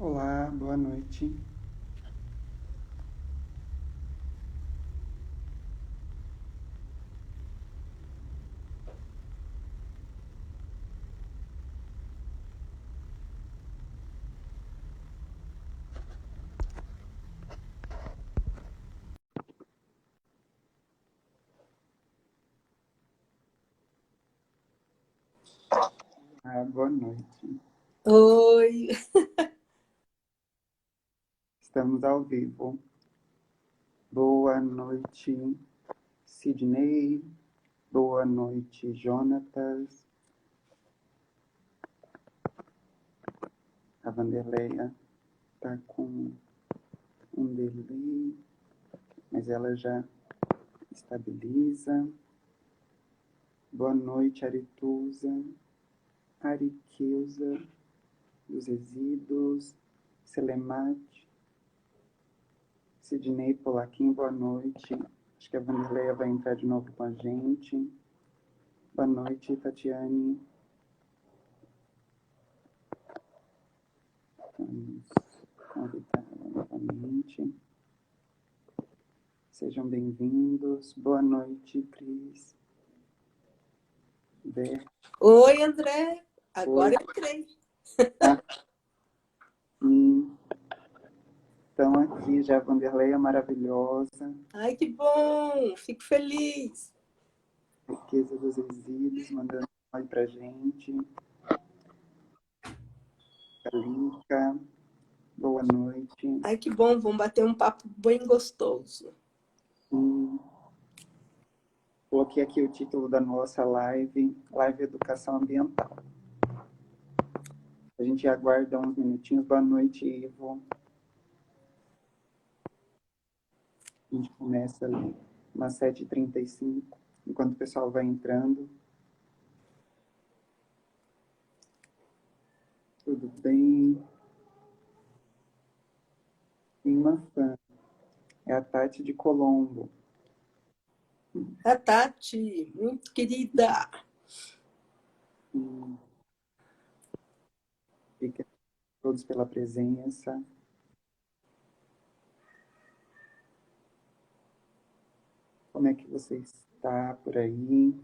Olá, boa noite. Boa noite. Oi. Estamos ao vivo. Boa noite, Sidney. Boa noite, Jonatas. A Vanderleia está com um delay, mas ela já estabiliza. Boa noite, Arituza, Ariqueuza, dos Resíduos, Selemate, Sidney Polaquim, boa noite. Acho que a Vanderleia vai entrar de novo com a gente. Boa noite, Tatiane. Vamos convidá-la novamente. Sejam bem-vindos. Boa noite, Cris. Oi, André. Agora Oi. eu entrei. Estão aqui já a Vanderleia maravilhosa. Ai, que bom. Fico feliz. Riqueza dos Resíduos, mandando um oi pra gente. Calica, boa noite. Ai, que bom. Vamos bater um papo bem gostoso. Coloquei aqui o título da nossa live, Live Educação Ambiental. A gente aguarda uns minutinhos. Boa noite, Ivo. A gente começa ali umas 7h35, enquanto o pessoal vai entrando. Tudo bem? Tem uma fã. É a Tati de Colombo. A Tati, muito querida. Fica todos pela presença. Como é que você está por aí?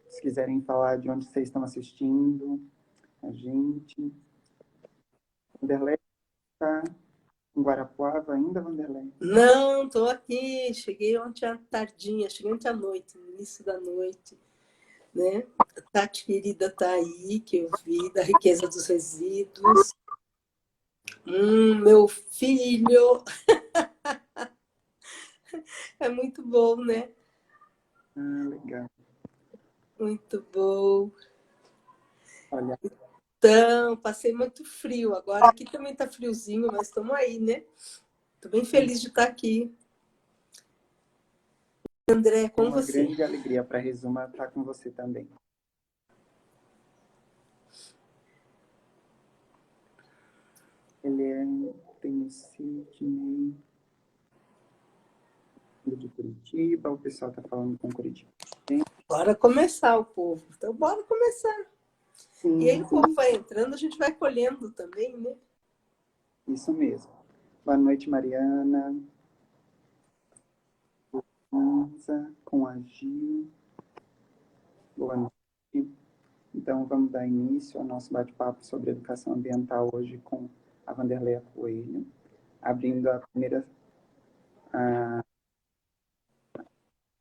Se quiserem falar de onde vocês estão assistindo, a gente. Vanderlei está em Guarapuava ainda, Vanderlei? Não, estou aqui. Cheguei ontem à tardinha, cheguei ontem à noite, no início da noite. Né? A Tati querida está aí, que eu vi, da Riqueza dos Resíduos. Meu filho. É muito bom, né? Legal. Muito bom. Olha. Então, passei muito frio. Agora aqui também está friozinho, mas estamos aí, né? Estou bem feliz de estar aqui. André, com uma você. Grande alegria para a Resuma estar com você também. Ele tem o Sidney de Curitiba, o pessoal está falando com Curitiba. Bora começar, o povo. Então, bora começar. Sim, E aí o povo vai entrando, a gente vai colhendo também, né? Isso mesmo. Boa noite, Mariana. Anza, com a Gil. Boa noite. Então, vamos dar início ao nosso bate-papo sobre educação ambiental hoje com a Vanderleia Coelho, abrindo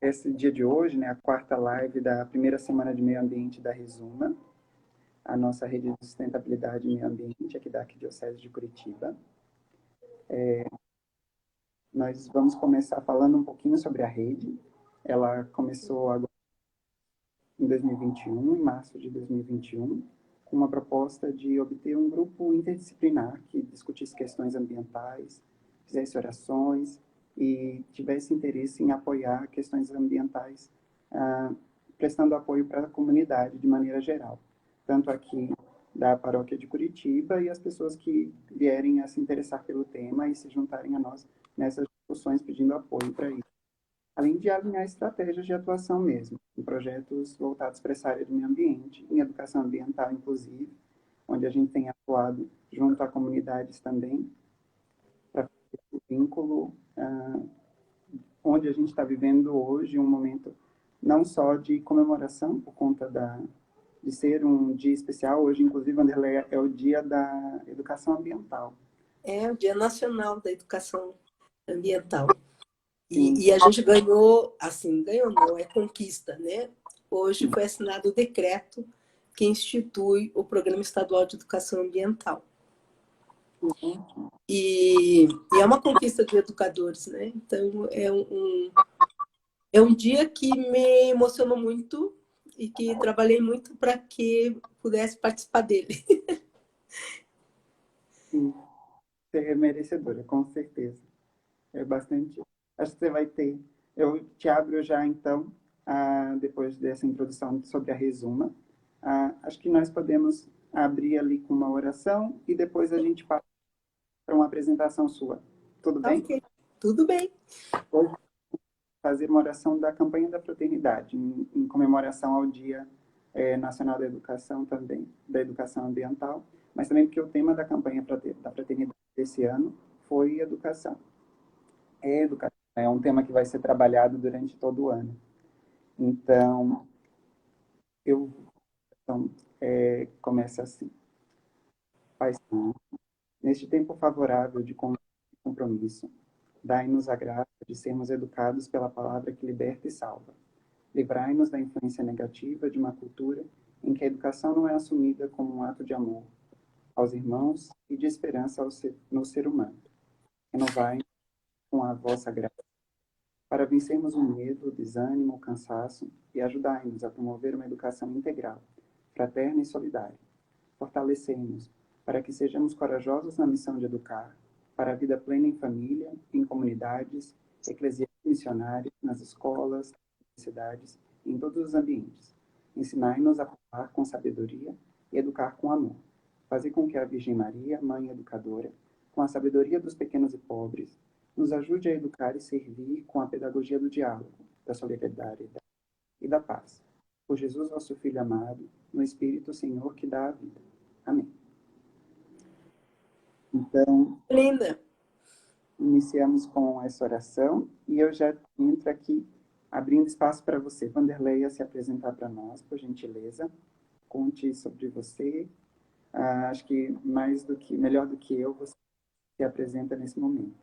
esse dia de hoje, né, a quarta live da primeira semana de meio ambiente da Resuma, a nossa rede de sustentabilidade e meio ambiente aqui da Arquidiocese de Curitiba. Nós vamos começar falando um pouquinho sobre a rede. Ela começou agora em 2021, em março de 2021, com uma proposta de obter um grupo interdisciplinar que discutisse questões ambientais, fizesse orações e tivesse interesse em apoiar questões ambientais, prestando apoio para a comunidade de maneira geral, tanto aqui da paróquia de Curitiba e as pessoas que vierem a se interessar pelo tema e se juntarem a nós nessas discussões pedindo apoio para isso. Além de alinhar estratégias de atuação mesmo, em projetos voltados para essa área do meio ambiente, em educação ambiental, inclusive, onde a gente tem atuado junto a comunidades também, para o vínculo onde a gente está vivendo hoje, um momento não só de comemoração, por conta de ser um dia especial. Hoje, inclusive, Vanderlei, é o dia da educação ambiental. É o Dia Nacional da Educação Ambiental. Sim. E a gente ganhou, assim, ganhou não, é conquista, né? Hoje foi assinado o decreto que institui o Programa Estadual de Educação Ambiental. E é uma conquista de educadores, né? Então, é um dia que me emocionou muito e que trabalhei muito para que pudesse participar dele. Sim, você é merecedora, com certeza. É bastante. Acho que você vai ter. Eu te abro já, então, depois dessa introdução sobre a Resuma. Acho que nós podemos abrir ali com uma oração e depois a gente passa para uma apresentação sua. Tudo bem? Ok, tudo bem. Hoje, fazer uma oração da campanha da fraternidade, em comemoração ao Dia Nacional da Educação também, da Educação Ambiental, mas também porque o tema da campanha da fraternidade desse ano foi educação. Educação é um tema que vai ser trabalhado durante todo o ano. Então, eu começa assim. Pai Santo, neste tempo favorável de compromisso, dai-nos a graça de sermos educados pela palavra que liberta e salva. Livrai-nos da influência negativa de uma cultura em que a educação não é assumida como um ato de amor aos irmãos e de esperança no ser humano. Renovai-nos com a vossa graça para vencermos o medo, o desânimo, o cansaço e ajudai-nos a promover uma educação integral, fraterna e solidária. Fortalecei-nos para que sejamos corajosos na missão de educar, para a vida plena em família, em comunidades, eclesiais missionárias, nas escolas, nas universidades, em todos os ambientes. Ensinai-nos a falar com sabedoria e educar com amor. Fazer com que a Virgem Maria, Mãe Educadora, com a sabedoria dos pequenos e pobres, nos ajude a educar e servir com a pedagogia do diálogo, da solidariedade e da paz. Por Jesus, vosso Filho amado, no Espírito Senhor que dá a vida. Amém. Então, Linda. iniciamos com essa oração e eu já entro aqui abrindo espaço para você, Vanderleia, se apresentar para nós, por gentileza. Conte sobre você. Acho que melhor do que eu, você se apresenta nesse momento.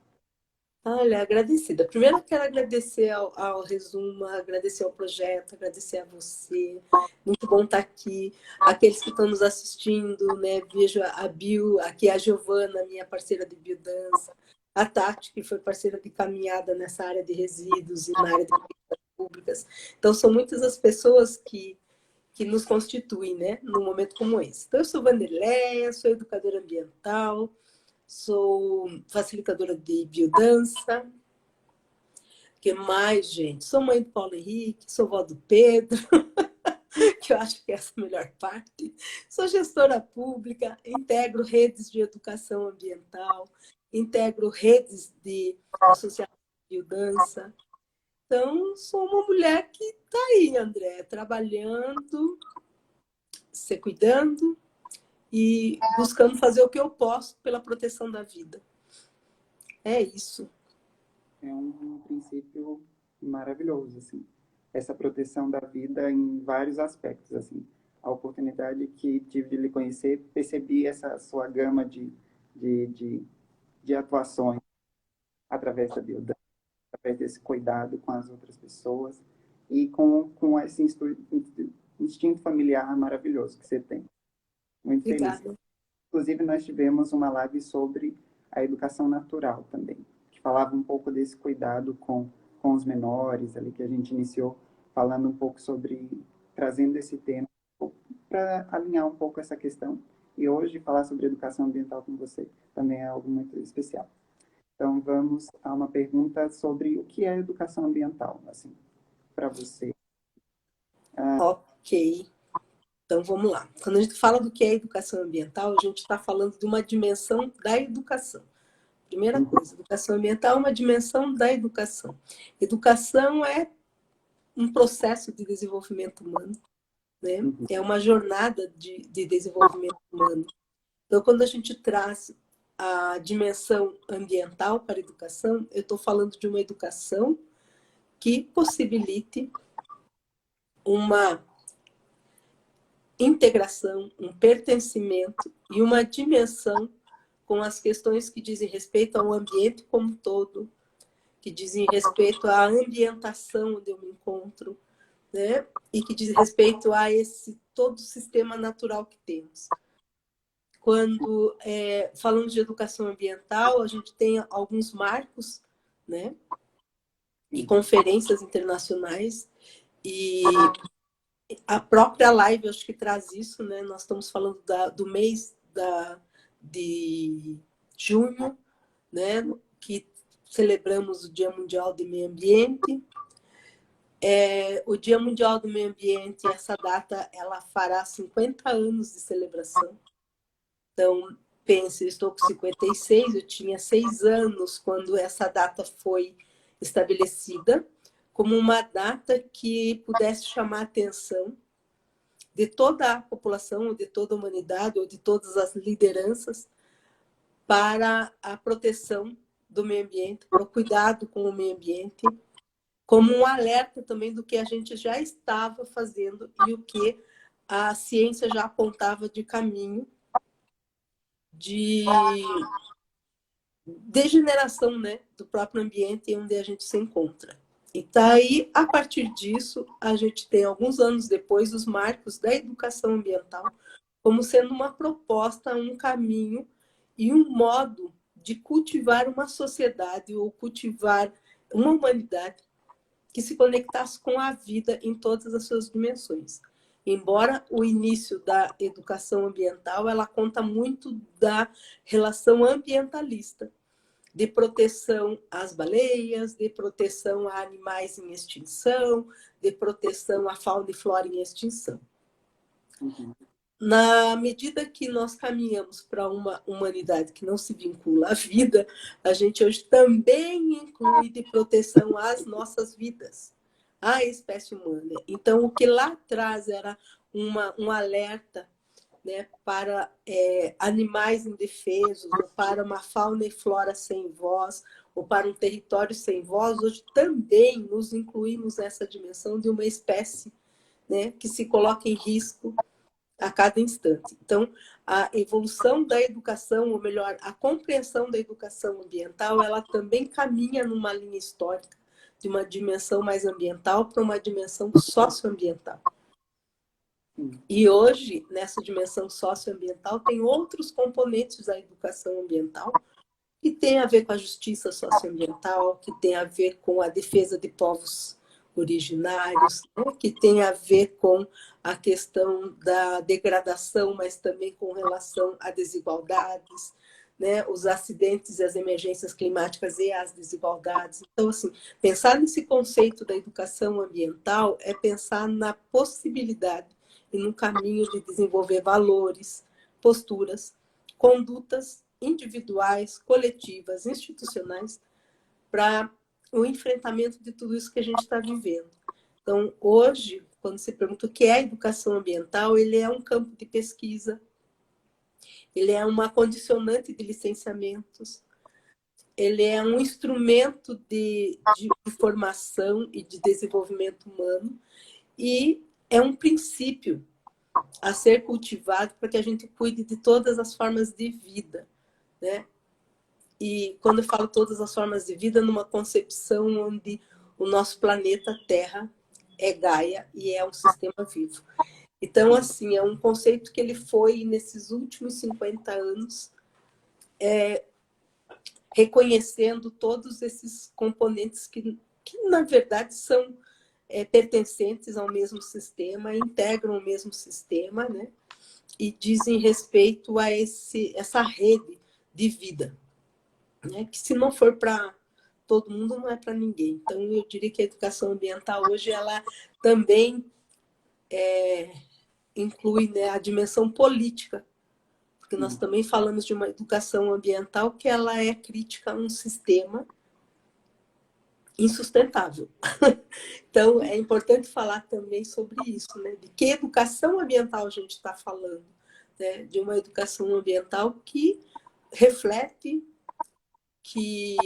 Olha, agradecida. Primeiro eu quero agradecer ao Resuma, agradecer ao projeto, agradecer a você. Muito bom estar aqui. Aqueles que estão nos assistindo, né? Vejo a Bio, aqui a Giovana, minha parceira de biodança, a Tati, que foi parceira de caminhada nessa área de resíduos e na área de políticas públicas. Então, são muitas as pessoas que nos constituem, né? Num momento como esse. Então, eu sou Vanderleia, sou educadora ambiental, sou facilitadora de biodança. Que mais, gente? Sou mãe do Paulo Henrique, sou vó do Pedro, que eu acho que é essa a melhor parte. Sou gestora pública, integro redes de educação ambiental, integro redes de associação de biodança. Então, sou uma mulher que está aí, André, trabalhando, se cuidando e buscando fazer o que eu posso pela proteção da vida. É isso. É um princípio maravilhoso, assim. Essa proteção da vida em vários aspectos, assim. A oportunidade que tive de lhe conhecer, percebi essa sua gama de, de, de atuações através da biodança, através desse cuidado com as outras pessoas e com esse instinto familiar maravilhoso que você tem. Muito feliz. Obrigada. Inclusive, nós tivemos uma live sobre a educação natural também, que falava um pouco desse cuidado com os menores, ali que a gente iniciou falando um pouco sobre, trazendo esse tema para alinhar um pouco essa questão. E hoje falar sobre educação ambiental com você também é algo muito especial. Então, vamos a uma pergunta sobre o que é educação ambiental, assim, para você. Ok. Então, vamos lá. Quando a gente fala do que é educação ambiental, a gente está falando de uma dimensão da educação. Primeira coisa, educação ambiental é uma dimensão da educação. Educação é um processo de desenvolvimento humano, né? É uma jornada de desenvolvimento humano. Então, quando a gente traz a dimensão ambiental para a educação, eu estou falando de uma educação que possibilite uma integração, um pertencimento e uma dimensão com as questões que dizem respeito ao ambiente como um todo, que dizem respeito à ambientação onde eu me encontro, né? E que diz respeito a esse todo o sistema natural que temos. Quando falamos de educação ambiental, a gente tem alguns marcos, né? E conferências internacionais, e a própria live acho que traz isso, né? Nós estamos falando do mês de junho, né? Que celebramos o Dia Mundial do Meio Ambiente. O Dia Mundial do Meio Ambiente, essa data, ela fará 50 anos de celebração. Então, pense, eu estou com 56, eu tinha 6 anos quando essa data foi estabelecida como uma data que pudesse chamar a atenção de toda a população, ou de toda a humanidade, ou de todas as lideranças para a proteção do meio ambiente, para o cuidado com o meio ambiente, como um alerta também do que a gente já estava fazendo e o que a ciência já apontava de caminho de degeneração, né, do próprio ambiente onde a gente se encontra. E daí, a partir disso, a gente tem, alguns anos depois, os marcos da educação ambiental como sendo uma proposta, um caminho e um modo de cultivar uma sociedade ou cultivar uma humanidade que se conectasse com a vida em todas as suas dimensões. Embora o início da educação ambiental, ela conta muito da relação ambientalista, de proteção às baleias, de proteção a animais em extinção, de proteção à fauna e flora em extinção. Uhum. Na medida que nós caminhamos para uma humanidade que não se vincula à vida, a gente hoje também inclui de proteção às nossas vidas, à espécie humana. Então, o que lá atrás era um alerta, né, para animais indefesos, ou para uma fauna e flora sem voz, ou para um território sem voz, hoje também nos incluímos nessa dimensão de uma espécie, né, que se coloca em risco a cada instante. Então, a evolução da educação, ou melhor, a compreensão da educação ambiental, ela também caminha numa linha histórica de uma dimensão mais ambiental para uma dimensão socioambiental. E hoje, nessa dimensão socioambiental, tem outros componentes da educação ambiental que tem a ver com a justiça socioambiental, que tem a ver com a defesa de povos originários, né? Que tem a ver com a questão da degradação, mas também com relação a desigualdades, né? Os acidentes e as emergências climáticas e as desigualdades. Então, assim, pensar nesse conceito da educação ambiental é pensar na possibilidade e no caminho de desenvolver valores, posturas, condutas individuais, coletivas, institucionais, para o enfrentamento de tudo isso que a gente está vivendo. Então, hoje, quando se pergunta o que é educação ambiental, ele é um campo de pesquisa, ele é uma condicionante de licenciamentos, ele é um instrumento de formação e de desenvolvimento humano, e é um princípio a ser cultivado para que a gente cuide de todas as formas de vida, né? E quando eu falo todas as formas de vida, numa concepção onde o nosso planeta Terra é Gaia e é um sistema vivo. Então, assim, é um conceito que ele foi, nesses últimos 50 anos, reconhecendo todos esses componentes que na verdade, são pertencentes ao mesmo sistema, integram o mesmo sistema, né? E dizem respeito a essa rede de vida, né? Que se não for para todo mundo, não é para ninguém. Então, eu diria que a educação ambiental hoje, ela também inclui, né, a dimensão política, porque nós também falamos de uma educação ambiental que ela é crítica a um sistema insustentável. Então, é importante falar também sobre isso, né? De que educação ambiental a gente está falando. né, de uma educação ambiental que reflete, que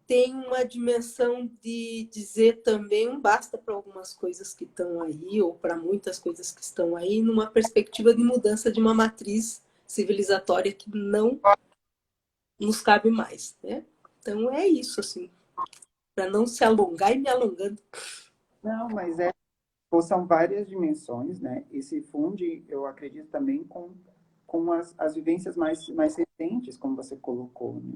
tem uma dimensão de dizer também um basta para algumas coisas que estão aí, ou para muitas coisas que estão aí, numa perspectiva de mudança de uma matriz civilizatória que não nos cabe mais, né? Então é isso, assim, para não se alongar e me alongando. Não, mas são várias dimensões, né? E se funde, eu acredito, também com as vivências mais recentes, como você colocou, né?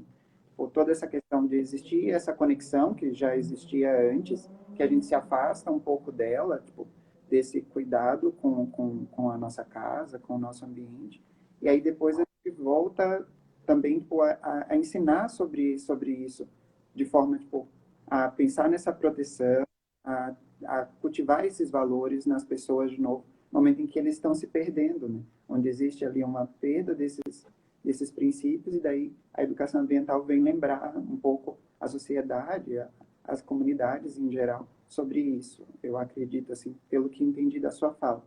Por toda essa questão de existir essa conexão que já existia antes, que a gente se afasta um pouco dela, tipo, desse cuidado com a nossa casa, com o nosso ambiente, e aí depois a gente volta também, tipo, a ensinar sobre isso, de forma, tipo, a pensar nessa proteção, a cultivar esses valores nas pessoas de novo, no momento em que eles estão se perdendo, né? Onde existe ali uma perda desses princípios, e daí a educação ambiental vem lembrar um pouco a sociedade, as comunidades em geral, sobre isso. Eu acredito, assim, pelo que entendi da sua fala.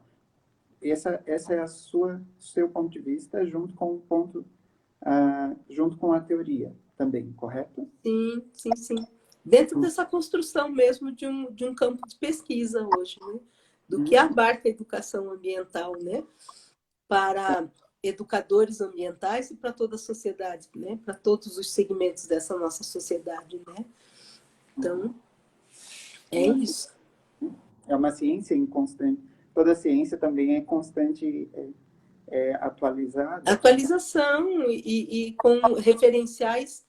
Essa é seu ponto de vista, junto com o ponto, junto com a teoria também, correto? Sim, sim, sim. Dentro dessa construção mesmo de um campo de pesquisa hoje, né? Do que abarca a educação ambiental, né? Para educadores ambientais e para toda a sociedade, né? Para todos os segmentos dessa nossa sociedade, né? Então, é isso. É uma ciência em constante. Toda ciência também é constante, atualizada. Atualização e com referenciais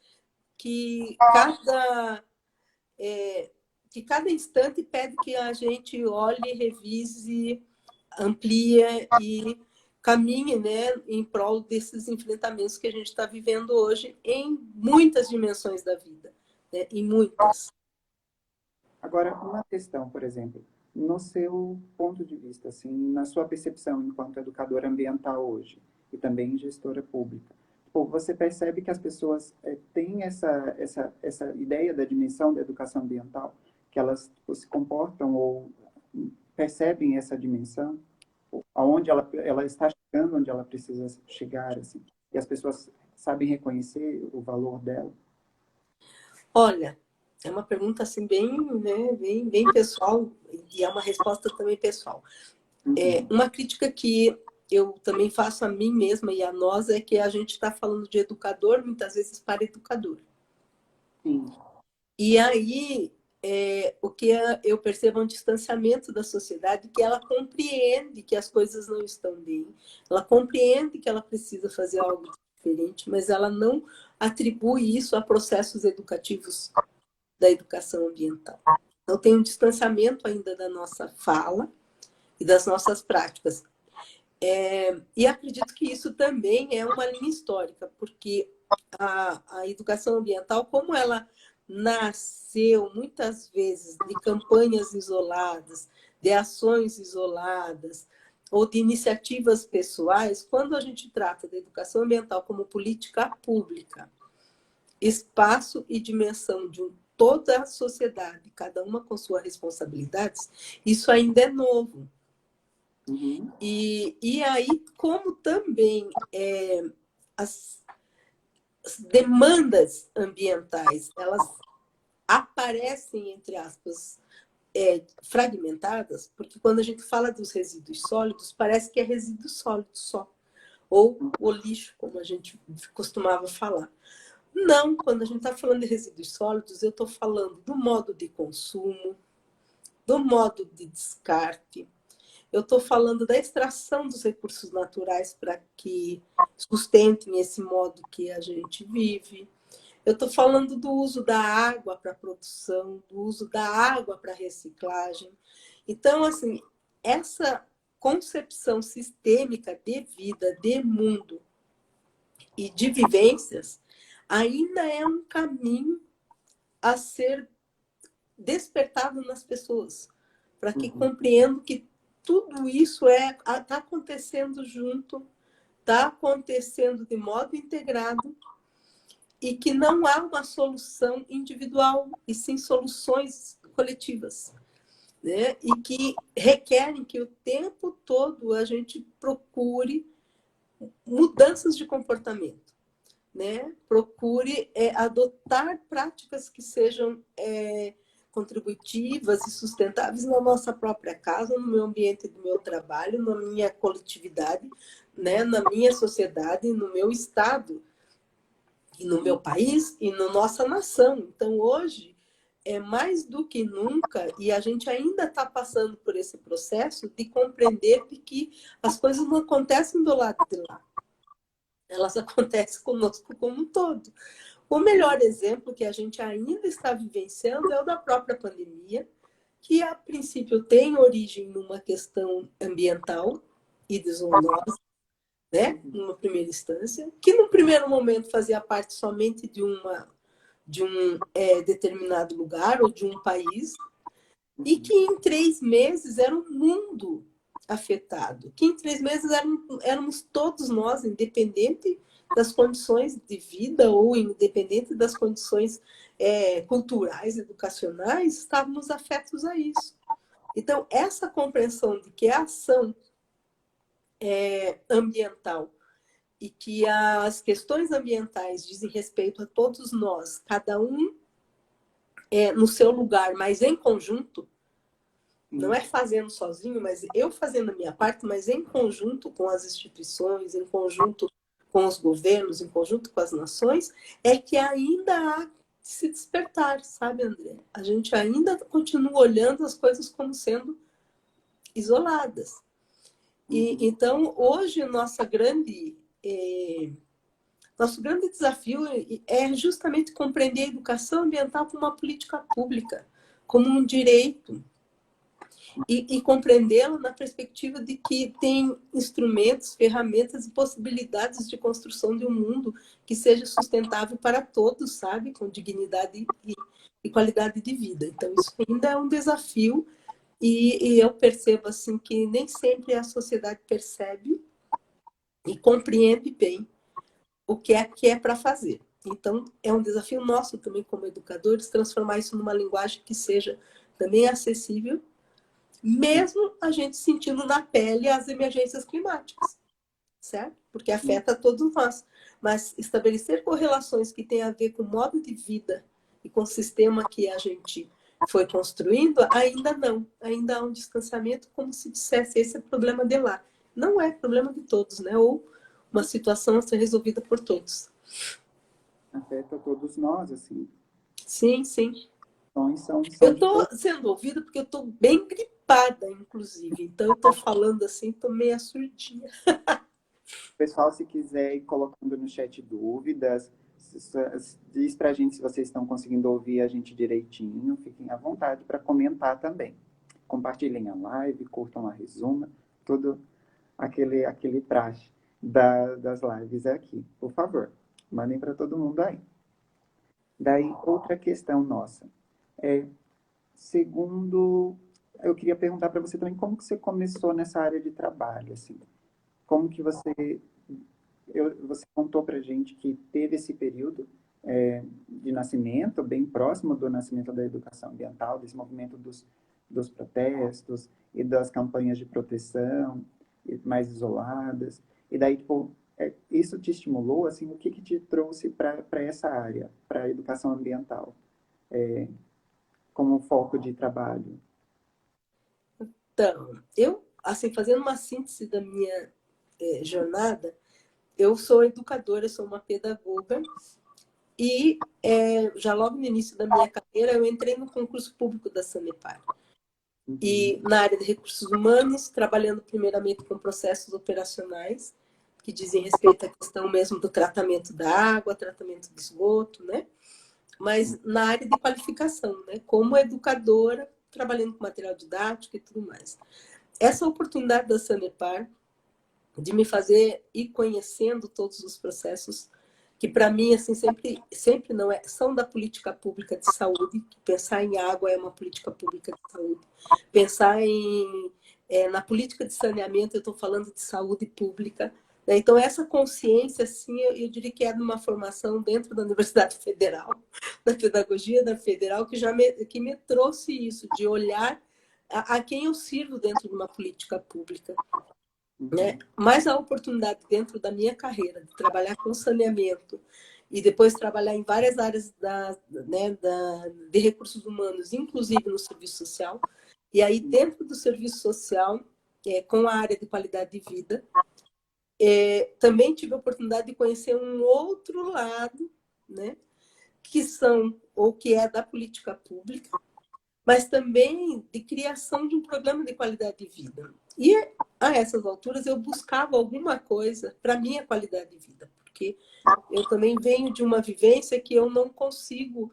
que que cada instante pede que a gente olhe, revise, amplie e caminhe, né, em prol desses enfrentamentos que a gente está vivendo hoje em muitas dimensões da vida, né, em muitas. Agora, uma questão, por exemplo, no seu ponto de vista, assim, na sua percepção enquanto educadora ambiental hoje e também gestora pública, tipo, você percebe que as pessoas têm essa ideia da dimensão da educação ambiental, que elas tipo, se comportam ou percebem essa dimensão, aonde ela está chegando, onde ela precisa chegar, assim, e as pessoas sabem reconhecer o valor dela? Olha, é uma pergunta assim bem, né, bem pessoal e é uma resposta também pessoal. Uma crítica que eu também faço a mim mesma e a nós é que a gente está falando de educador muitas vezes para educador. Sim. E aí o que eu percebo é um distanciamento da sociedade, que ela compreende que as coisas não estão bem, ela compreende que ela precisa fazer algo diferente, mas ela não atribui isso a processos educativos da educação ambiental. Então tem um distanciamento ainda da nossa fala e das nossas práticas. E acredito que isso também é uma linha histórica, porque a educação ambiental, como ela nasceu muitas vezes de campanhas isoladas, de ações isoladas, ou de iniciativas pessoais, quando a gente trata da educação ambiental como política pública, espaço e dimensão de toda a sociedade, cada uma com suas responsabilidades, isso ainda é novo. Uhum. E aí, como também as demandas ambientais, elas aparecem, entre aspas, fragmentadas, porque quando a gente fala dos resíduos sólidos, parece que é resíduo sólido só, ou o lixo, como a gente costumava falar. Não, quando a gente está falando de resíduos sólidos, eu estou falando do modo de consumo, do modo de descarte, eu estou falando da extração dos recursos naturais para que sustentem esse modo que a gente vive. Eu estou falando do uso da água para produção, do uso da água para reciclagem. Então, assim, essa concepção sistêmica de vida, de mundo e de vivências ainda é um caminho a ser despertado nas pessoas, para que compreendam que tudo isso está acontecendo junto, está acontecendo de modo integrado e que não há uma solução individual, e sim soluções coletivas. né? E que requerem que o tempo todo a gente procure mudanças de comportamento, né? Procure adotar práticas que sejam contributivas e sustentáveis na nossa própria casa, no meu ambiente do meu trabalho, na minha coletividade, né? Na minha sociedade, no meu estado, e no meu país e na nossa nação. Então, hoje, é mais do que nunca, e a gente ainda está passando por esse processo de compreender que as coisas não acontecem do lado de lá. Elas acontecem conosco como um todo. O melhor exemplo que a gente ainda está vivenciando é o da própria pandemia, que a princípio tem origem numa questão ambiental e de zoonose, né? Numa primeira instância, que no primeiro momento fazia parte somente de um determinado lugar ou de um país, e que em 3 meses era um mundo afetado, que em 3 meses éramos todos nós, independente das condições de vida ou independente das condições culturais, educacionais, estávamos afetos a isso. Então, essa compreensão de que a ação ambiental e que as questões ambientais dizem respeito a todos nós, cada um no seu lugar, mas em conjunto, não é fazendo sozinho, mas eu fazendo a minha parte, mas em conjunto com as instituições, em conjunto com os governos, em conjunto com as nações, é que ainda há de se despertar, sabe, André? A gente ainda continua olhando as coisas como sendo isoladas. E, então, hoje, nosso grande desafio é justamente compreender a educação ambiental como uma política pública, como um direito, e compreendê-la na perspectiva de que tem instrumentos, ferramentas e possibilidades de construção de um mundo que seja sustentável para todos, sabe? Com dignidade e qualidade de vida. Então, isso ainda é um desafio e eu percebo assim que nem sempre a sociedade percebe e compreende bem o que é para fazer. Então, é um desafio nosso também como educadores transformar isso numa linguagem que seja também acessível, mesmo a gente sentindo na pele as emergências climáticas, certo? Porque afeta todos nós. Mas estabelecer correlações que têm a ver com o modo de vida e com o sistema que a gente foi construindo, ainda não. Ainda há um distanciamento, como se dissesse, esse é o problema de lá. Não é problema de todos, né? Ou uma situação a ser resolvida por todos. Afeta todos nós, assim. Sim, sim. São Eu de estou todos. sendo ouvida porque eu estou bem gripada, inclusive. Então, eu estou falando assim, estou meio surdinha. Pessoal, se quiser ir colocando no chat dúvidas, diz pra gente se vocês estão conseguindo ouvir a gente direitinho. Fiquem à vontade para comentar também. Compartilhem a live, curtam a resuma, tudo aquele praxe das lives aqui. Por favor, mandem para todo mundo aí. Daí, outra questão nossa. Segundo, eu queria perguntar para você também como que você começou nessa área de trabalho, assim. Como que você contou para gente que teve esse período de nascimento, bem próximo do nascimento da educação ambiental, desse movimento dos protestos e das campanhas de proteção mais isoladas. E daí, tipo, isso te estimulou, assim, o que te trouxe para essa área, para a educação ambiental, como foco de trabalho? Então, eu, assim, fazendo uma síntese da minha jornada, eu sou educadora, sou uma pedagoga e já logo no início da minha carreira eu entrei no concurso público da Sanepar. E na área de recursos humanos, trabalhando primeiramente com processos operacionais, que dizem respeito à questão mesmo do tratamento da água, tratamento de esgoto, né? Mas na área de qualificação, né? Como educadora, trabalhando com material didático e tudo mais. Essa oportunidade da Sanepar de me fazer ir conhecendo todos os processos que para mim assim sempre não são da política pública de saúde, que pensar em água é uma política pública de saúde, pensar na política de saneamento, eu estou falando de saúde pública, né? Então essa consciência assim eu diria que é de uma formação dentro da Universidade Federal, da pedagogia da Federal, que me trouxe isso de olhar a quem eu sirvo dentro de uma política pública. Né? Mas a oportunidade dentro da minha carreira de trabalhar com saneamento e depois trabalhar em várias áreas de recursos humanos, inclusive no serviço social, e aí dentro do serviço social, com a área de qualidade de vida, também tive a oportunidade de conhecer um outro lado, né, que é da política pública, mas também de criação de um programa de qualidade de vida. E a essas alturas eu buscava alguma coisa para minha qualidade de vida, porque eu também venho de uma vivência que eu não consigo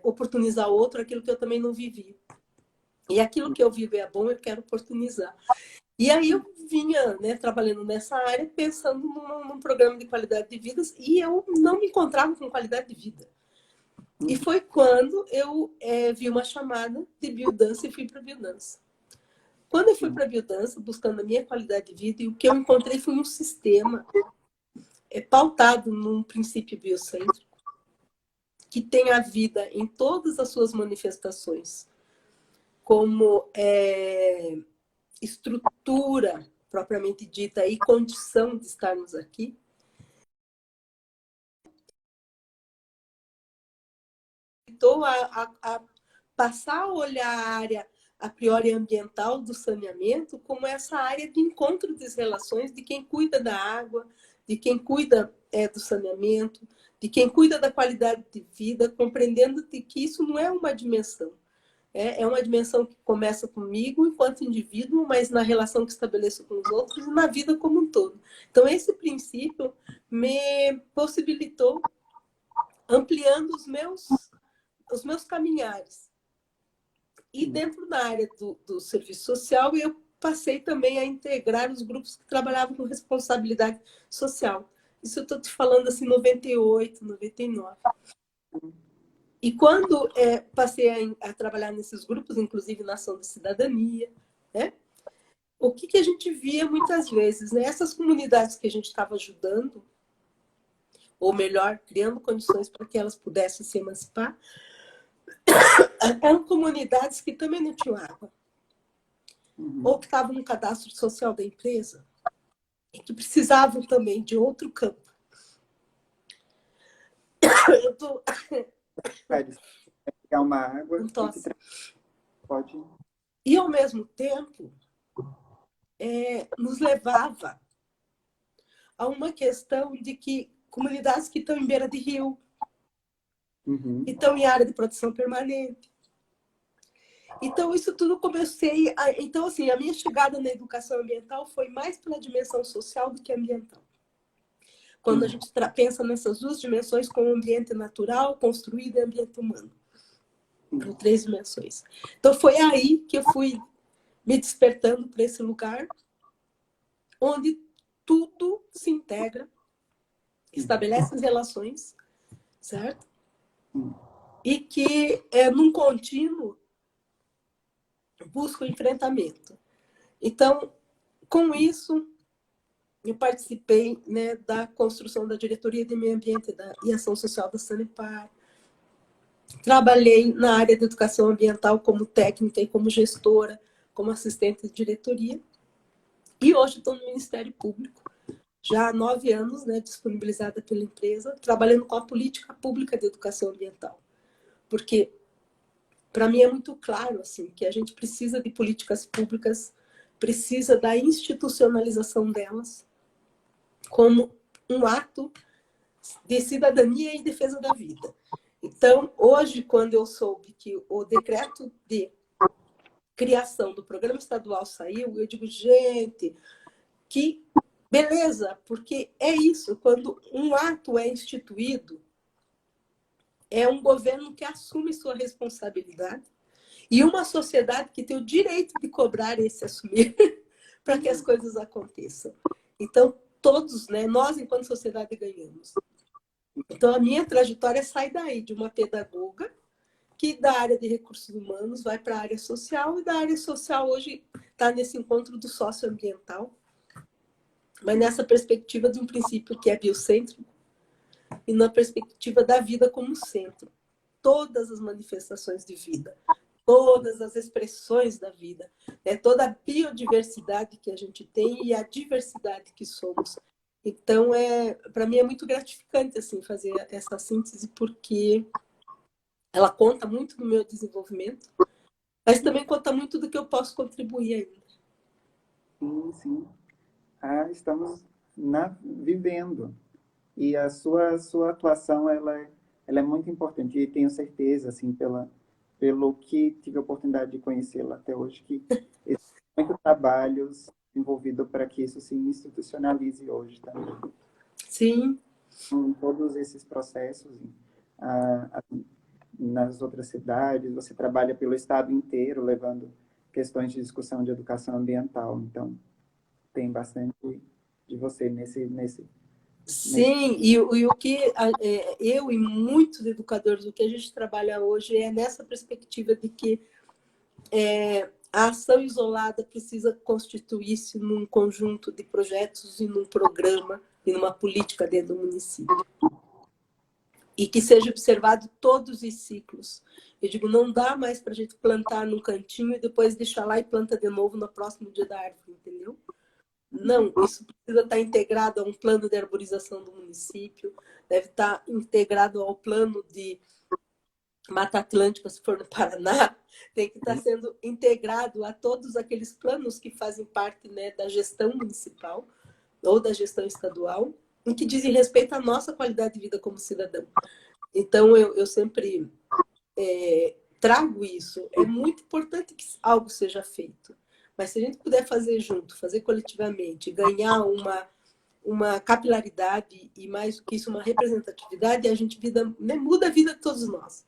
oportunizar outro aquilo que eu também não vivi. E aquilo que eu vivo é bom, eu quero oportunizar. E aí eu vinha, né, trabalhando nessa área, pensando num programa de qualidade de vida, e eu não me encontrava com qualidade de vida. E foi quando eu vi uma chamada de biodança e fui para a biodança. Quando eu fui para a biodança, buscando a minha qualidade de vida, e o que eu encontrei foi um sistema pautado num princípio biocêntrico, que tem a vida em todas as suas manifestações, como estrutura propriamente dita e condição de estarmos aqui. Estou a passar a olhar a área a priori ambiental do saneamento como essa área de encontro das relações de quem cuida da água, de quem cuida do saneamento, de quem cuida da qualidade de vida, compreendendo que isso não é uma dimensão. É uma dimensão que começa comigo enquanto indivíduo, mas na relação que estabeleço com os outros e na vida como um todo. Então, esse princípio me possibilitou ampliando os meus caminhares. E dentro da área do serviço social, eu passei também a integrar os grupos que trabalhavam com responsabilidade social. Isso eu estou te falando assim, 98, 99. E quando passei a trabalhar nesses grupos, inclusive na ação da cidadania, né, o que a gente via muitas vezes? Né, essas comunidades que a gente estava ajudando, ou melhor, criando condições para que elas pudessem se emancipar, eram comunidades que também não tinham água, ou que estavam no cadastro social da empresa, e que precisavam também de outro campo. Eu tô... pegar uma água pode. E, ao mesmo tempo, nos levava a uma questão de que comunidades que estão em beira de rio, que estão em área de proteção permanente. Então, isso tudo comecei... Então, assim, a minha chegada na educação ambiental foi mais pela dimensão social do que ambiental. Quando a gente pensa nessas duas dimensões, como ambiente natural, construído e ambiente humano. Em 3 dimensões. Então, foi aí que eu fui me despertando para esse lugar onde tudo se integra, estabelece as relações, certo? E que, num contínuo, busca o enfrentamento. Então, com isso, eu participei, né, da construção da Diretoria de Meio Ambiente e Ação Social da Sanepar. Trabalhei na área de educação ambiental como técnica e como gestora, como assistente de diretoria. E hoje estou no Ministério Público, já há 9 anos, né, disponibilizada pela empresa, trabalhando com a política pública de educação ambiental. Porque, para mim, é muito claro assim, que a gente precisa de políticas públicas, precisa da institucionalização delas como um ato de cidadania e defesa da vida. Então, hoje, quando eu soube que o decreto de criação do programa estadual saiu, eu digo, gente, que beleza, porque é isso, quando um ato é instituído, é um governo que assume sua responsabilidade e uma sociedade que tem o direito de cobrar esse assumir para que as coisas aconteçam. Então, todos, né, nós, enquanto sociedade, ganhamos. Então, a minha trajetória sai daí, de uma pedagoga que da área de recursos humanos vai para a área social, e da área social hoje está nesse encontro do socioambiental, mas nessa perspectiva de um princípio que é biocêntrico e na perspectiva da vida como centro. Todas as manifestações de vida, todas as expressões da vida, né? Toda a biodiversidade que a gente tem e a diversidade que somos. Então, para mim é muito gratificante assim, fazer essa síntese, porque ela conta muito do meu desenvolvimento, mas também conta muito do que eu posso contribuir ainda. Sim, sim. Estamos vivendo. E a sua atuação, ela é muito importante. E tenho certeza, assim, pelo que tive a oportunidade de conhecê-la até hoje, que existem muitos trabalhos envolvidos para que isso se institucionalize hoje também. Sim. Em todos esses processos, nas outras cidades, você trabalha pelo estado inteiro, levando questões de discussão de educação ambiental. Então, tem bastante de você nesse. Sim, e o que eu e muitos educadores, o que a gente trabalha hoje é nessa perspectiva de que a ação isolada precisa constituir-se num conjunto de projetos e num programa e numa política dentro do município. E que seja observado todos os ciclos. Eu digo, não dá mais para a gente plantar num cantinho e depois deixar lá e planta de novo no próximo dia da árvore, entendeu? Não, isso precisa estar integrado a um plano de arborização do município, deve estar integrado ao plano de Mata Atlântica, se for no Paraná, tem que estar sendo integrado a todos aqueles planos que fazem parte, né, da gestão municipal ou da gestão estadual, em que dizem respeito à nossa qualidade de vida como cidadão. Então, eu sempre trago isso. É muito importante que algo seja feito. Mas se a gente puder fazer junto, fazer coletivamente, ganhar uma capilaridade e, mais do que isso, uma representatividade, a gente né, muda a vida de todos nós,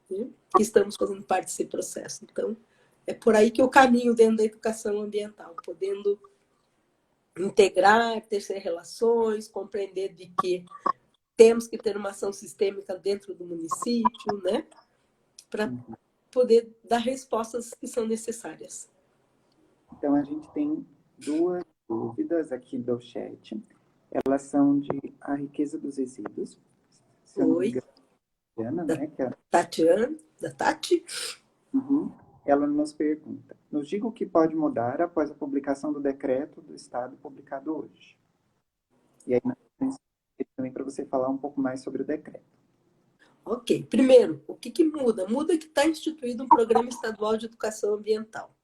né, que estamos fazendo parte desse processo. Então, é por aí que eu caminho dentro da educação ambiental, podendo integrar, tecer relações, compreender de que temos que ter uma ação sistêmica dentro do município, né, para poder dar respostas que são necessárias. Então, a gente tem duas dúvidas aqui do chat. Elas são de a riqueza dos resíduos. Se eu não me engano, Tatiana, né? Que é... Tatiana, da Tati. Uhum. Ela nos pergunta, nos diga o que pode mudar após a publicação do decreto do Estado publicado hoje. E aí, também para você falar um pouco mais sobre o decreto. Ok. Primeiro, o que muda? Muda que está instituído um programa estadual de educação ambiental.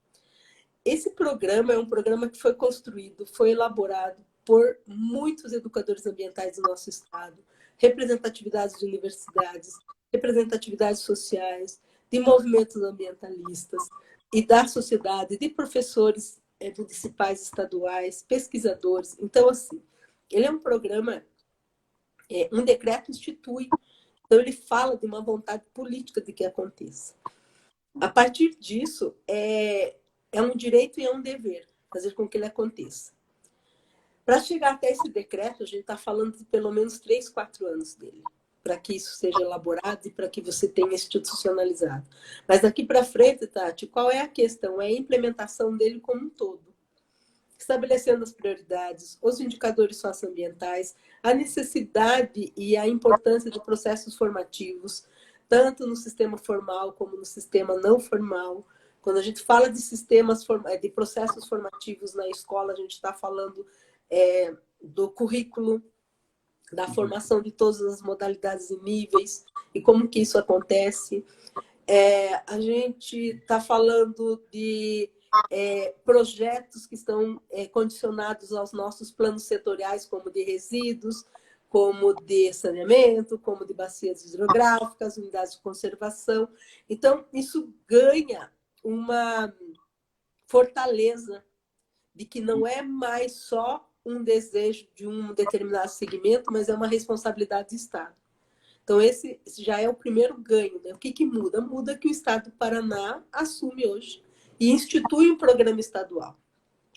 Esse programa é um programa que foi construído, foi elaborado por muitos educadores ambientais do nosso estado, representatividades de universidades, representatividades sociais, de movimentos ambientalistas e da sociedade, de professores municipais, estaduais, pesquisadores. Então, assim, ele é um programa, um decreto institui, então ele fala de uma vontade política de que aconteça. A partir disso, é um direito e é um dever fazer com que ele aconteça. Para chegar até esse decreto, a gente está falando de pelo menos 3, 4 anos dele, para que isso seja elaborado e para que você tenha institucionalizado. Mas daqui para frente, Tati, qual é a questão? É a implementação dele como um todo. Estabelecendo as prioridades, os indicadores socioambientais, a necessidade e a importância de processos formativos, tanto no sistema formal como no sistema não formal. Quando a gente fala de de processos formativos na escola, a gente está falando do currículo, da formação de todas as modalidades e níveis, e como que isso acontece. A gente está falando de projetos que estão condicionados aos nossos planos setoriais, como de resíduos, como de saneamento, como de bacias hidrográficas, unidades de conservação. Então, isso ganha uma fortaleza de que não é mais só um desejo de um determinado segmento, mas é uma responsabilidade do Estado. Então, esse já é o primeiro ganho. Né? O que muda? Muda que o Estado do Paraná assume hoje e institui um programa estadual.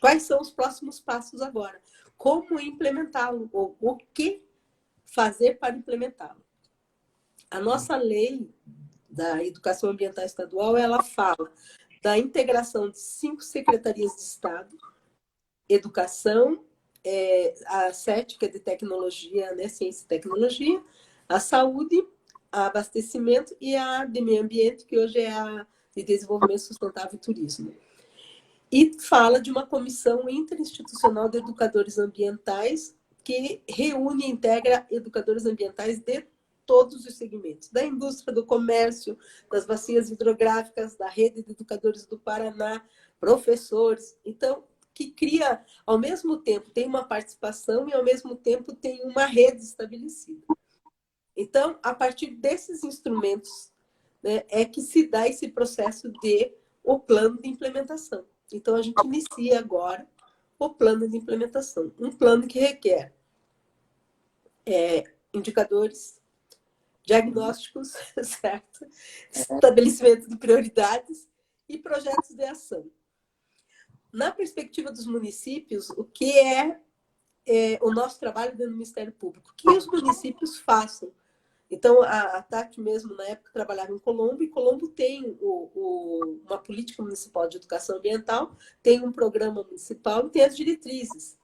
Quais são os próximos passos agora? Como implementá-lo? Ou o que fazer para implementá-lo? A nossa lei da educação ambiental estadual, ela fala da integração de 5 secretarias de Estado, educação, a 7, que é de tecnologia, né, ciência e tecnologia, a saúde, a abastecimento e a de meio ambiente, que hoje é a de Desenvolvimento Sustentável e Turismo. E fala de uma comissão interinstitucional de educadores ambientais que reúne e integra educadores ambientais de todos os segmentos, da indústria, do comércio, das bacias hidrográficas, da rede de educadores do Paraná, professores. Então, que cria, ao mesmo tempo, tem uma participação e, ao mesmo tempo, tem uma rede estabelecida. Então, a partir desses instrumentos, né, é que se dá esse processo de o plano de implementação. Então, a gente inicia agora o plano de implementação. Um plano que requer indicadores, diagnósticos, certo? Estabelecimento de prioridades e projetos de ação. Na perspectiva dos municípios, o que é o nosso trabalho dentro do Ministério Público? Que os municípios façam. Então, a Tati mesmo, na época, trabalhava em Colombo, e Colombo tem uma política municipal de educação ambiental, tem um programa municipal e tem as diretrizes.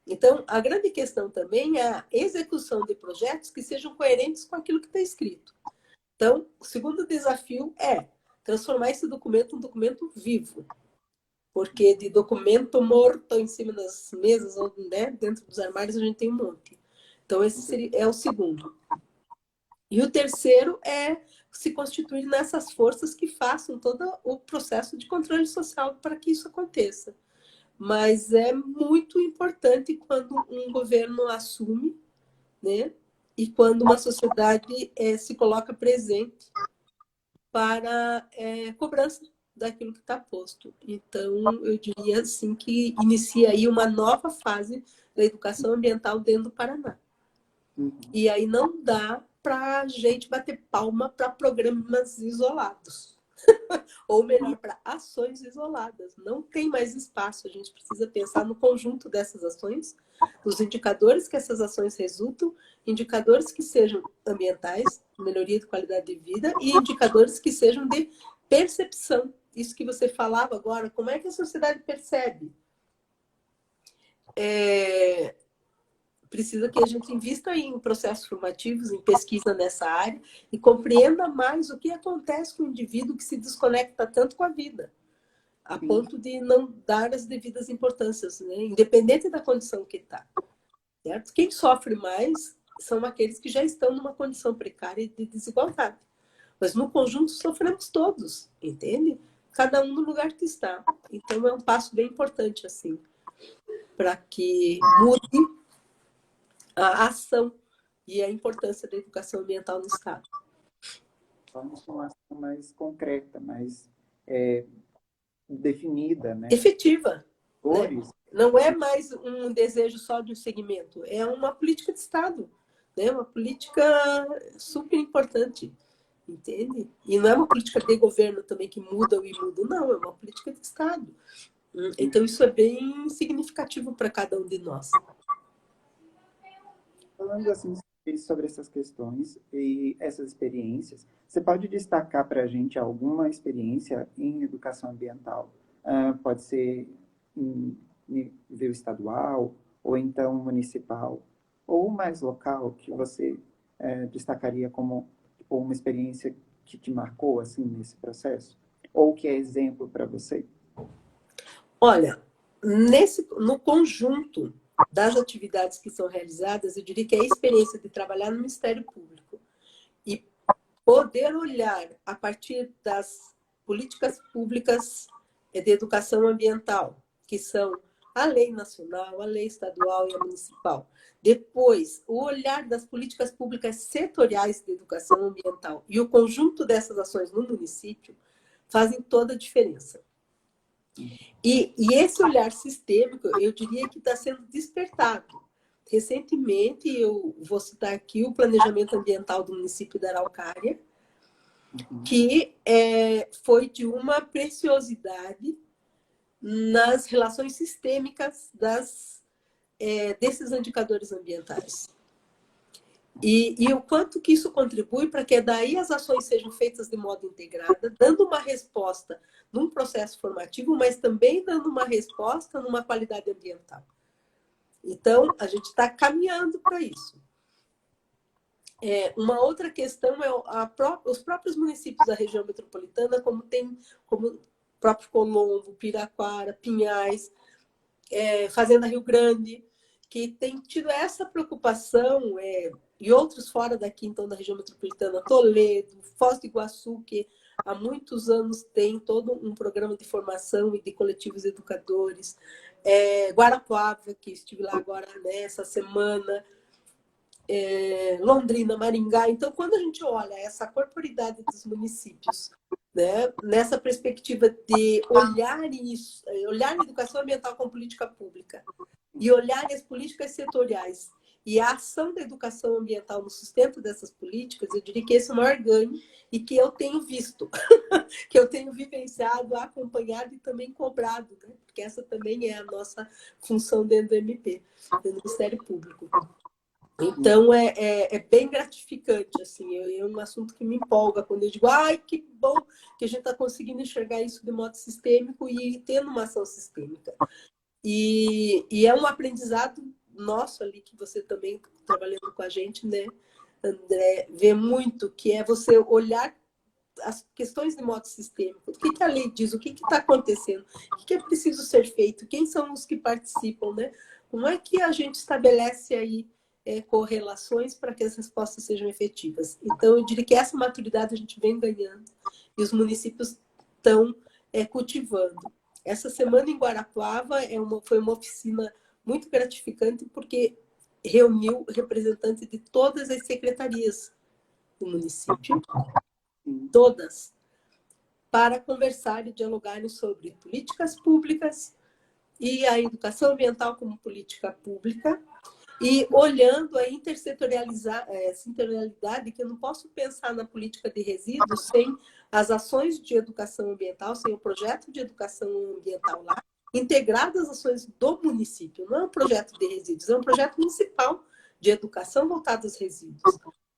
Então, a grande questão também é a execução de projetos que sejam coerentes com aquilo que está escrito. Então, o segundo desafio é transformar esse documento em um documento vivo. Porque de documento morto em cima das mesas, ou, né, dentro dos armários, a gente tem um monte. Então, esse é o segundo. E o terceiro é se constituir nessas forças que façam todo o processo de controle social para que isso aconteça. Mas é muito importante quando um governo assume, né? E quando uma sociedade se coloca presente para cobrança daquilo que está posto. Então, eu diria assim que inicia aí uma nova fase da educação ambiental dentro do Paraná. E aí não dá para a gente bater palma para programas isolados. Ou melhor, para ações isoladas. Não tem mais espaço. A gente precisa pensar no conjunto dessas ações, os indicadores que essas ações resultam, indicadores que sejam ambientais, melhoria de qualidade de vida, e indicadores que sejam de percepção. Isso que você falava agora, como é que a sociedade percebe? Precisa que a gente invista em processos formativos, em pesquisa nessa área e compreenda mais o que acontece com o indivíduo que se desconecta tanto com a vida, a ponto de não dar as devidas importâncias, né? Independente da condição que está. Certo? Quem sofre mais são aqueles que já estão numa condição precária de desigualdade. Mas no conjunto sofremos todos, entende? Cada um no lugar que está. Então é um passo bem importante assim, para que mude a ação e a importância da educação ambiental no Estado. Vamos com uma ação mais concreta, mais definida, né? Efetiva. Cores. Né? Não é mais um desejo só de um segmento, é uma política de Estado, né? Uma política super importante, entende? E não é uma política de governo também que muda ou imuda, não, é uma política de Estado. Então isso é bem significativo para cada um de nós. Falando assim sobre essas questões e essas experiências, você pode destacar para a gente alguma experiência em educação ambiental? Pode ser em nível estadual, ou então municipal, ou mais local, que você destacaria como tipo, uma experiência que te marcou assim nesse processo? Ou que é exemplo para você? Olha, no conjunto das atividades que são realizadas, eu diria que a experiência de trabalhar no Ministério Público e poder olhar a partir das políticas públicas de educação ambiental, que são a lei nacional, a lei estadual e a municipal. Depois, o olhar das políticas públicas setoriais de educação ambiental e o conjunto dessas ações no município fazem toda a diferença. E esse olhar sistêmico, eu diria que está sendo despertado. Recentemente, eu vou citar aqui o planejamento ambiental do município da Araucária, que foi de uma preciosidade nas relações sistêmicas desses indicadores ambientais. E o quanto que isso contribui para que daí as ações sejam feitas de modo integrado, dando uma resposta num processo formativo, mas também dando uma resposta numa qualidade ambiental. Então, a gente está caminhando para isso. Uma outra questão é os próprios municípios da região metropolitana, como o próprio Colombo, Piraquara, Pinhais, Fazenda Rio Grande, que tem tido essa preocupação, e outros fora daqui, então, da região metropolitana, Toledo, Foz do Iguaçu, que há muitos anos tem todo um programa de formação e de coletivos educadores, Guarapuava, que estive lá agora nessa semana, Londrina, Maringá. Então, quando a gente olha essa corporidade dos municípios, né, nessa perspectiva de olhar isso, olhar a educação ambiental como política pública e olhar as políticas setoriais e a ação da educação ambiental no sustento dessas políticas, eu diria que esse é o maior ganho e que eu tenho visto, que eu tenho vivenciado, acompanhado e também cobrado, né? Porque essa também é a nossa função dentro do MP, dentro do Ministério Público. Então, é bem gratificante, assim, é um assunto que me empolga quando eu digo, ai, que bom que a gente está conseguindo enxergar isso de modo sistêmico e tendo uma ação sistêmica. E é um aprendizado nosso ali, que você também, trabalhando com a gente, né, André, vê muito, que é você olhar as questões de modo sistêmico. O que a lei diz? O que está acontecendo? O que é preciso ser feito? Quem são os que participam, né? Como é que a gente estabelece aí correlações para que as respostas sejam efetivas? Então, eu diria que essa maturidade a gente vem ganhando e os municípios estão cultivando. Essa semana em Guarapuava foi uma oficina muito gratificante, porque reuniu representantes de todas as secretarias do município, todas, para conversar e dialogarem sobre políticas públicas e a educação ambiental como política pública, e olhando a intersetorialidade, que eu não posso pensar na política de resíduos sem as ações de educação ambiental, sem o projeto de educação ambiental lá, integrado às ações do município. Não é um projeto de resíduos, é um projeto municipal de educação voltado aos resíduos.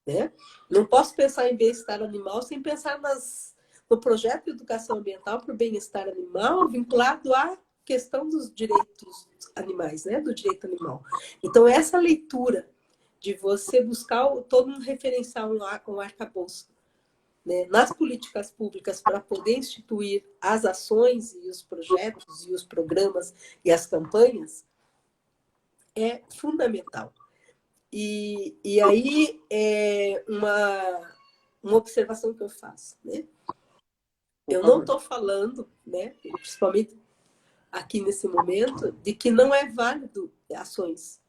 Né? Não posso pensar em bem-estar animal sem pensar no projeto de educação ambiental para o bem-estar animal vinculado à questão dos direitos animais, né? Do direito animal. Então, essa leitura de você buscar todo um referencial, um arcabouço, né, nas políticas públicas para poder instituir as ações e os projetos e os programas e as campanhas é fundamental. E aí é uma observação que eu faço, né? Eu não estou falando, né, principalmente aqui nesse momento, de que não é válido ações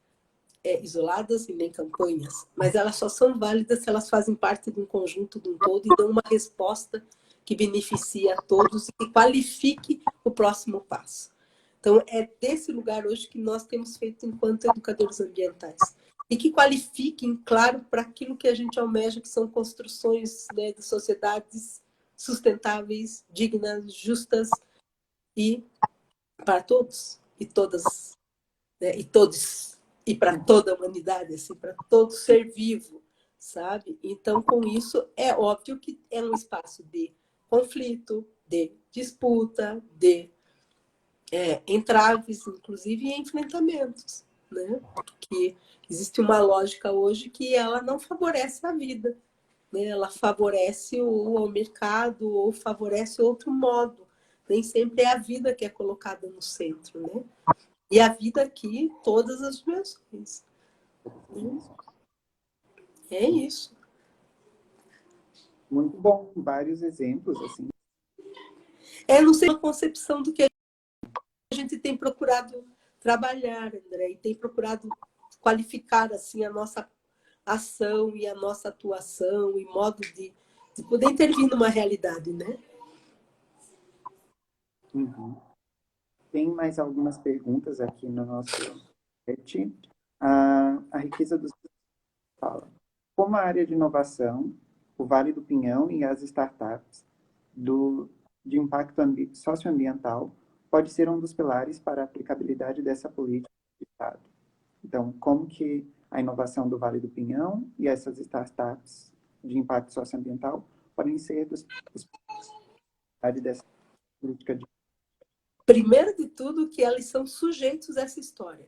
isoladas e nem campanhas, mas elas só são válidas se elas fazem parte de um conjunto, de um todo, e dão uma resposta que beneficie a todos e qualifique o próximo passo. Então, é desse lugar hoje que nós temos feito enquanto educadores ambientais. E que qualifiquem, claro, para aquilo que a gente almeja, que são construções, né, de sociedades sustentáveis, dignas, justas e para todos e todas, né, e todos, e para toda a humanidade, assim, para todo ser vivo, sabe? Então, com isso, é óbvio que é um espaço de conflito, de disputa, de entraves, inclusive, e enfrentamentos, né? Porque existe uma lógica hoje que ela não favorece a vida, né? Ela favorece o mercado ou favorece outro modo. Nem sempre é a vida que é colocada no centro, né? E a vida aqui, todas as dimensões. É isso. Muito bom, vários exemplos, assim. Não sei uma concepção do que a gente tem procurado trabalhar, André, e tem procurado qualificar, assim, a nossa ação e a nossa atuação e modo de poder intervir numa realidade, né? Uhum. Tem mais algumas perguntas aqui no nosso chat. A riqueza dos fala. Como a área de inovação, o Vale do Pinhão e as startups de impacto socioambiental pode ser um dos pilares para a aplicabilidade dessa política do Estado. Então, como que a inovação do Vale do Pinhão e essas startups de impacto socioambiental podem ser dos pilares dessa política de... Primeiro de tudo, que eles são sujeitos a essa história.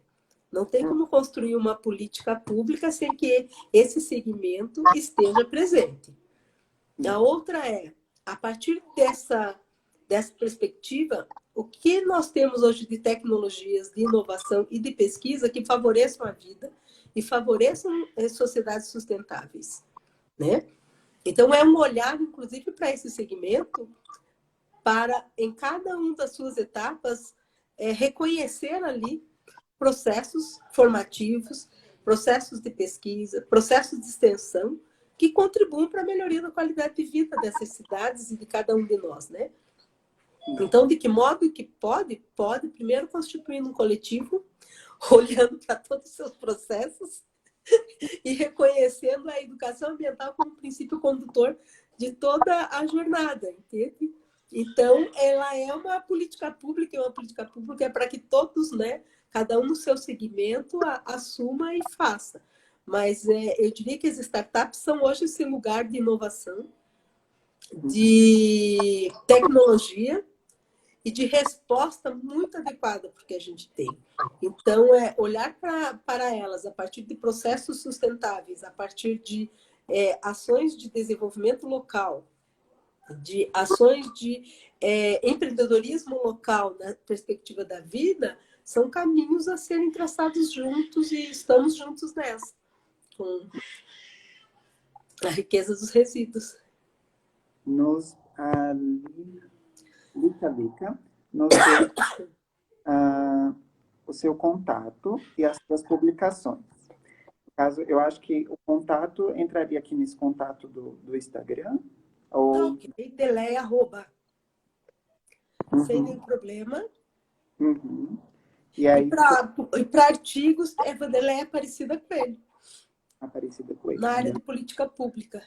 Não tem como construir uma política pública sem que esse segmento esteja presente. A outra é, a partir dessa perspectiva, o que nós temos hoje de tecnologias, de inovação e de pesquisa que favoreçam a vida e favoreçam sociedades sustentáveis, né? Então, é um olhar, inclusive, para esse segmento, para, em cada uma das suas etapas, reconhecer ali processos formativos, processos de pesquisa, processos de extensão, que contribuem para a melhoria da qualidade de vida dessas cidades e de cada um de nós, né? Então, de que modo que pode? Pode, primeiro, constituindo um coletivo, olhando para todos os seus processos e reconhecendo a educação ambiental como princípio condutor de toda a jornada, entende? Então, ela é uma política pública, e uma política pública é para que todos, né, cada um no seu segmento, assuma e faça. Mas eu diria que as startups são hoje esse lugar de inovação, de tecnologia e de resposta muito adequada para o que a gente tem. Então, olhar para elas a partir de processos sustentáveis, a partir de ações de desenvolvimento local, de ações de empreendedorismo local na perspectiva da vida, são caminhos a serem traçados juntos e estamos juntos nessa, com a riqueza dos resíduos. Lica, o seu contato e as suas publicações. No caso, eu acho que o contato entraria aqui nesse contato do Instagram. Ou... Ok, Deleia, sem nenhum problema. E aí, e para artigos, Vanderlei é Aparecida Coelho. Aparecida Coelho. Na área de política pública.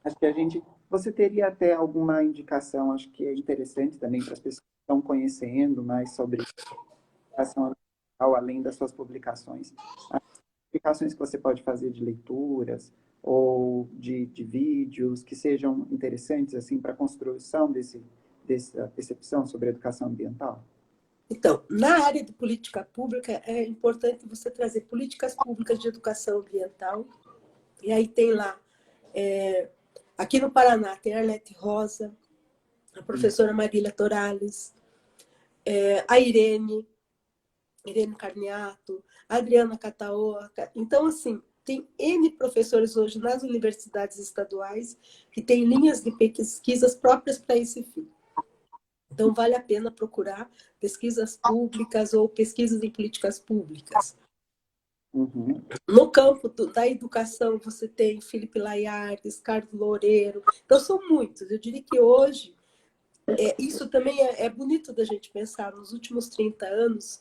Acho que você teria até alguma indicação, acho que é interessante também para as pessoas que estão conhecendo mais sobre educação ambiental, além das suas publicações. As publicações que você pode fazer de leituras ou de vídeos que sejam interessantes assim para a construção dessa percepção sobre a educação ambiental. Então, na área de política pública, é importante você trazer políticas públicas de educação ambiental. E aí tem lá, aqui no Paraná, tem a Arlete Rosa, a professora Marília Torales, a Irene Carniato, a Adriana Cataoa. Então, assim, tem N professores hoje nas universidades estaduais que têm linhas de pesquisas próprias para esse fim. Então, vale a pena procurar pesquisas públicas ou pesquisas em políticas públicas. No campo da educação, você tem Felipe Laiardes, Carlos Loureiro. Então, são muitos. Eu diria que hoje, isso também é bonito da gente pensar. Nos últimos 30 anos,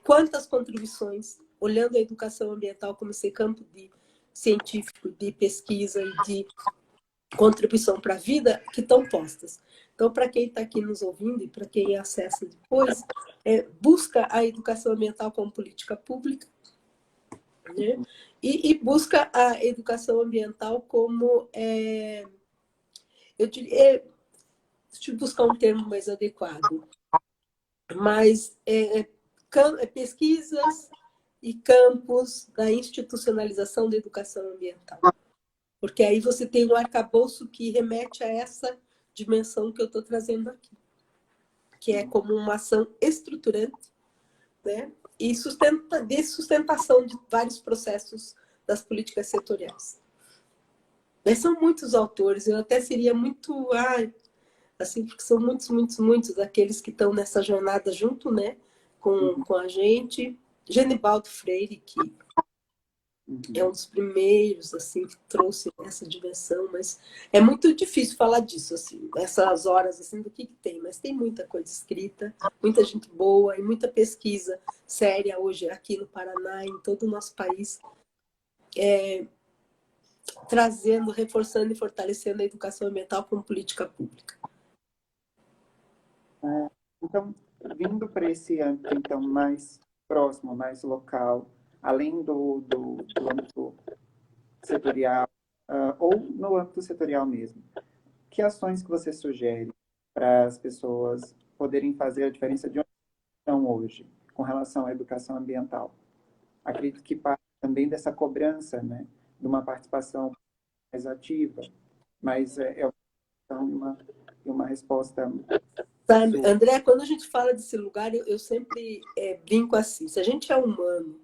quantas contribuições, olhando a educação ambiental como esse campo de científico, de pesquisa e de contribuição para a vida, que estão postas. Então, para quem está aqui nos ouvindo e para quem acessa depois, busca a educação ambiental como política pública, né? E busca a educação ambiental como, eu diria, deixa eu buscar um termo mais adequado, mas pesquisas e campos da institucionalização da educação ambiental. Porque aí você tem um arcabouço que remete a essa dimensão que eu estou trazendo aqui, que é como uma ação estruturante, né? E de sustentação de vários processos das políticas setoriais. Mas são muitos autores, eu até seria muito... assim, porque são muitos daqueles que estão nessa jornada junto, né, com a gente. Genibaldo Freire, que é um dos primeiros, assim, que trouxe essa dimensão, mas é muito difícil falar disso, assim, essas horas, assim, do que tem, mas tem muita coisa escrita, muita gente boa e muita pesquisa séria hoje aqui no Paraná, em todo o nosso país, trazendo, reforçando e fortalecendo a educação ambiental como política pública. Então, vindo para esse âmbito então, mais próximo, mais local, além do âmbito setorial, ou no âmbito setorial mesmo, que ações que você sugere para as pessoas poderem fazer a diferença de onde estão hoje? com relação à educação ambiental. Acredito que parte também dessa cobrança, né, de uma participação mais ativa, mas é uma resposta Sabe, sua. André, quando a gente fala desse lugar, eu sempre brinco assim, se a gente é humano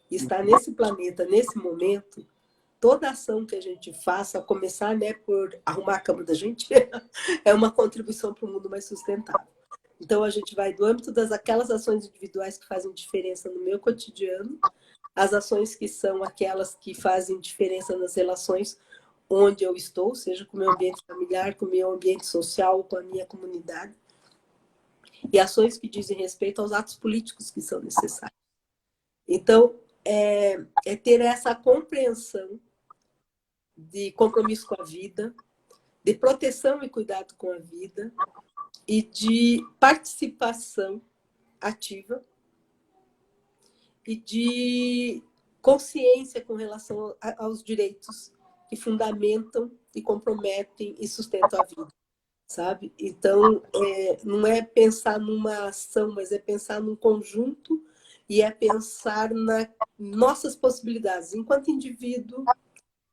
e está nesse planeta, nesse momento, toda ação que a gente faça, a começar, né, por arrumar a cama da gente, é uma contribuição para um mundo mais sustentável. Então, a gente vai do âmbito aquelas ações individuais que fazem diferença no meu cotidiano, as ações que são aquelas que fazem diferença nas relações onde eu estou, seja com o meu ambiente familiar, com o meu ambiente social, com a minha comunidade, e ações que dizem respeito aos atos políticos que são necessários. Então, é ter essa compreensão de compromisso com a vida, de proteção e cuidado com a vida e de participação ativa e de consciência com relação aos direitos que fundamentam e comprometem e sustentam a vida, sabe? Então, não é pensar numa ação, mas é pensar num conjunto e é pensar nas nossas possibilidades, enquanto indivíduo,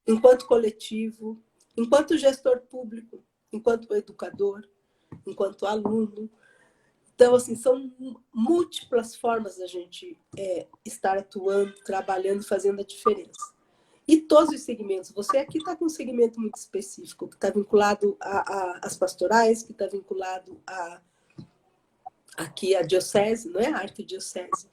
enquanto coletivo, enquanto gestor público, enquanto educador, enquanto aluno. Então, assim, são múltiplas formas da gente estar atuando, trabalhando, fazendo a diferença. E todos os segmentos. Você aqui está com um segmento muito específico, que está vinculado às pastorais, que está vinculado aqui à diocese, não é? A arquidiocese.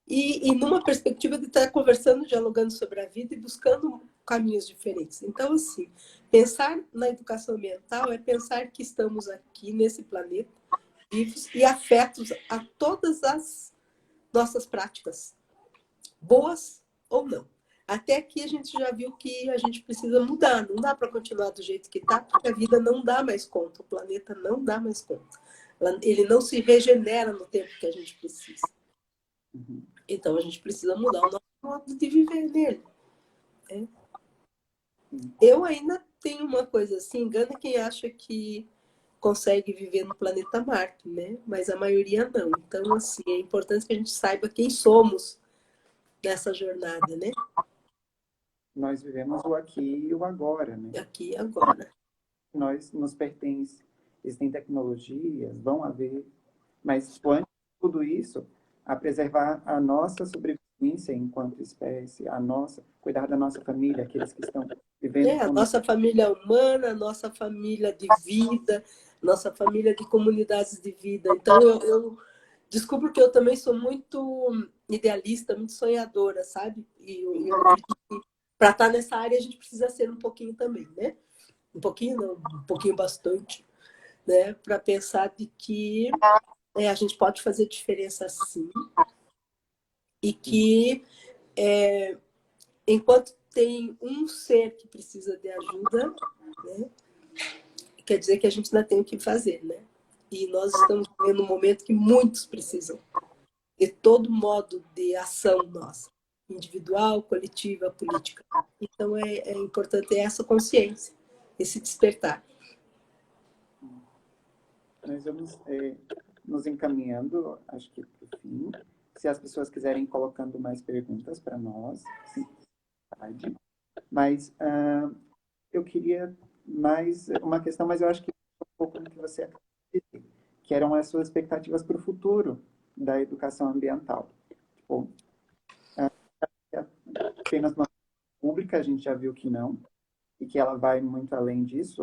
E numa perspectiva de estar conversando, dialogando sobre a vida e buscando caminhos diferentes. Então, assim, pensar na educação ambiental é pensar que estamos aqui nesse planeta vivos e afetos a todas as nossas práticas, boas ou não. Até aqui a gente já viu que a gente precisa mudar, não dá para continuar do jeito que está, porque a vida não dá mais conta, o planeta não dá mais conta. Ele não se regenera no tempo que a gente precisa. Então a gente precisa mudar o nosso modo de viver nele. Né? Eu ainda tenho uma coisa assim, engana quem acha que consegue viver no planeta Marte, né? Mas a maioria não. Então, assim, é importante que a gente saiba quem somos nessa jornada, né? Nós vivemos o aqui e o agora, né? Aqui e agora. Nós nos pertence, existem tecnologias, vão haver, mas antes de tudo isso, a preservar a nossa sobrevivência enquanto espécie, cuidar da nossa família, aqueles que estão vivendo A nossa família humana, a nossa família de vida, nossa família de comunidades de vida. Então, eu descubro que eu também sou muito idealista, muito sonhadora, sabe? E eu acredito que para estar nessa área a gente precisa ser um pouquinho também, né? Um pouquinho não, um pouquinho bastante, né? Para pensar de que a gente pode fazer diferença sim e que enquanto tem um ser que precisa de ajuda, né? Quer dizer que a gente ainda tem o que fazer, né? E nós estamos vivendo um momento que muitos precisam de todo modo de ação nossa, individual, coletiva, política. Então é importante ter essa consciência, esse despertar. Nós vamos nos encaminhando, acho que para o fim. Se as pessoas quiserem colocando mais perguntas para nós, sim, pode. Mas eu queria mais uma questão, mas eu acho que um pouco do que você acabou de dizer, que eram as suas expectativas para o futuro da educação ambiental. Tipo, apenas uma pública, a gente já viu que não, e que ela vai muito além disso,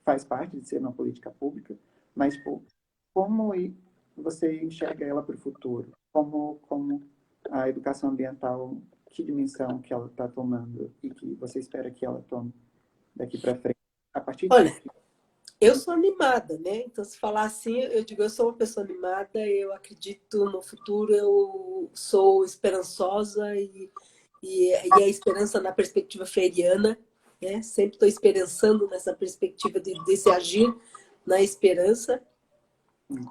faz parte de ser uma política pública, mas tipo, como você enxerga ela para o futuro? Como a educação ambiental, que dimensão que ela está tomando e que você espera que ela tome daqui para frente? A partir de... Olha, eu sou animada, né? Então, se falar assim, eu digo, eu sou uma pessoa animada, eu acredito no futuro, eu sou esperançosa e a esperança na perspectiva freiriana, né? Sempre estou esperançando nessa perspectiva de se agir na esperança.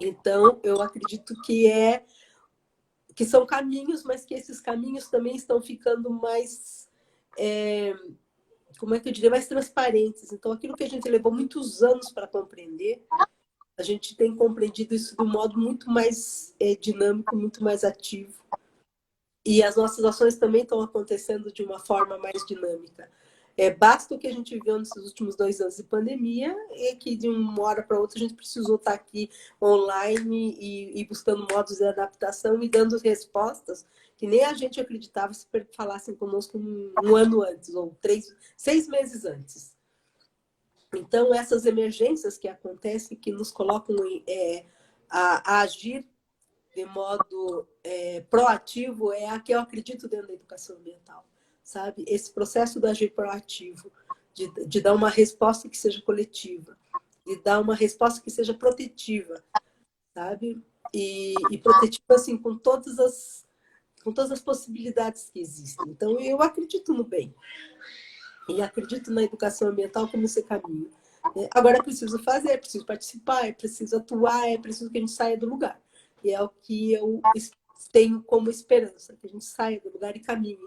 Então, eu acredito que são caminhos, mas que esses caminhos também estão ficando mais, como é que eu diria, mais transparentes. Então, aquilo que a gente levou muitos anos para compreender, a gente tem compreendido isso de um modo muito mais dinâmico, muito mais ativo. E as nossas ações também estão acontecendo de uma forma mais dinâmica. Basta o que a gente viu nesses últimos 2 anos de pandemia, e que de uma hora para outra a gente precisou estar aqui online e buscando modos de adaptação e dando respostas que nem a gente acreditava se falassem conosco um ano antes, ou 6 meses antes. Então, essas emergências que acontecem, que nos colocam a agir de modo proativo, é a que eu acredito dentro da educação ambiental, sabe? Esse processo do agir proativo, de dar uma resposta que seja coletiva, de dar uma resposta que seja protetiva, sabe? E protetiva, assim, com todas as possibilidades que existem. Então, eu acredito no bem. E acredito na educação ambiental como esse caminho. Agora é preciso fazer, é preciso participar, é preciso atuar, é preciso que a gente saia do lugar. E é o que eu tenho como esperança, que a gente saia do lugar e caminhe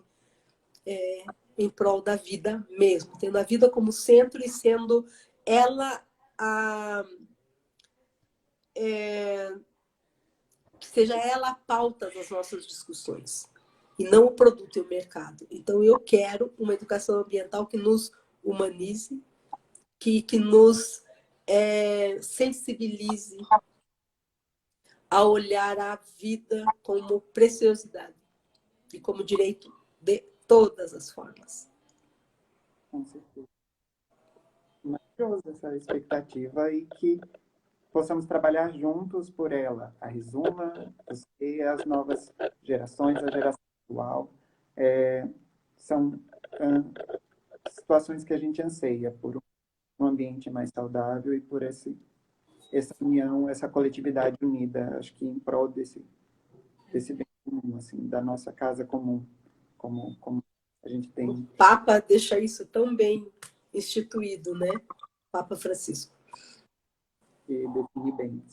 em prol da vida mesmo, tendo a vida como centro e sendo ela que seja ela a pauta das nossas discussões, e não o produto e o mercado. Então, eu quero uma educação ambiental que nos humanize, que nos sensibilize a olhar a vida como preciosidade e como direito de todas as formas. Com certeza. Maravilhosa essa expectativa e que possamos trabalhar juntos por ela. A Rizuma, você, as novas gerações, a geração atual. São situações que a gente anseia por um ambiente mais saudável e por essa união, essa coletividade unida, acho que em prol desse bem comum, assim, da nossa casa comum, como a gente tem. O Papa deixa isso tão bem instituído, né? Papa Francisco. Que define bem.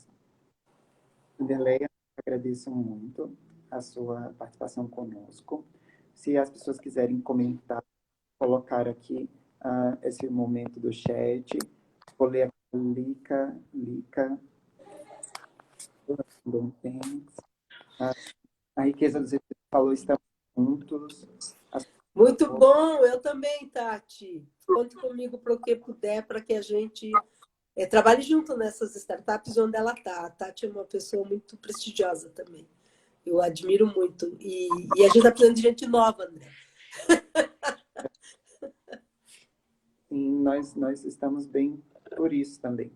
Vanderleia, agradeço muito a sua participação conosco. Se as pessoas quiserem comentar, colocar aqui esse momento do chat, vou ler aqui. Lica, a riqueza dos espíritos falou, estamos juntos. Muito bom, eu também, Tati. Conte comigo para o que puder, para que a gente trabalhe junto nessas startups onde ela está. A Tati é uma pessoa muito prestigiosa também. Eu admiro muito. E a gente está precisando de gente nova, André. Sim, nós estamos bem por isso também.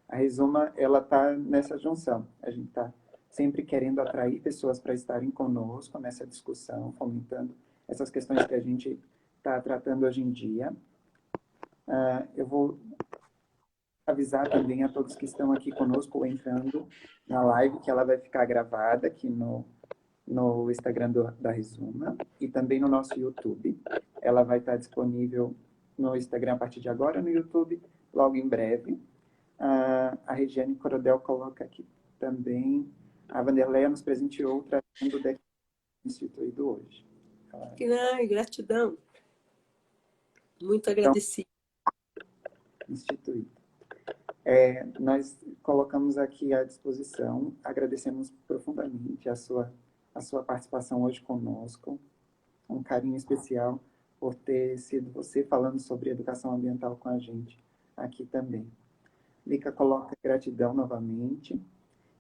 A Rizuma, ela está nessa junção. A gente está sempre querendo atrair pessoas para estarem conosco nessa discussão, fomentando essas questões que a gente está tratando hoje em dia. Eu vou avisar também a todos que estão aqui conosco, entrando na live, que ela vai ficar gravada aqui no Instagram da Rizuma e também no nosso YouTube. Ela vai estar disponível no Instagram a partir de agora, no YouTube logo em breve. A Regiane Corodel coloca aqui também. A Vanderleia nos presenteou trazendo o DEC instituído hoje. Gratidão. Muito agradecida. Instituído. Nós colocamos aqui à disposição, agradecemos profundamente a sua participação hoje conosco, um carinho especial por ter sido você falando sobre educação ambiental com a gente aqui também. Lica coloca gratidão novamente.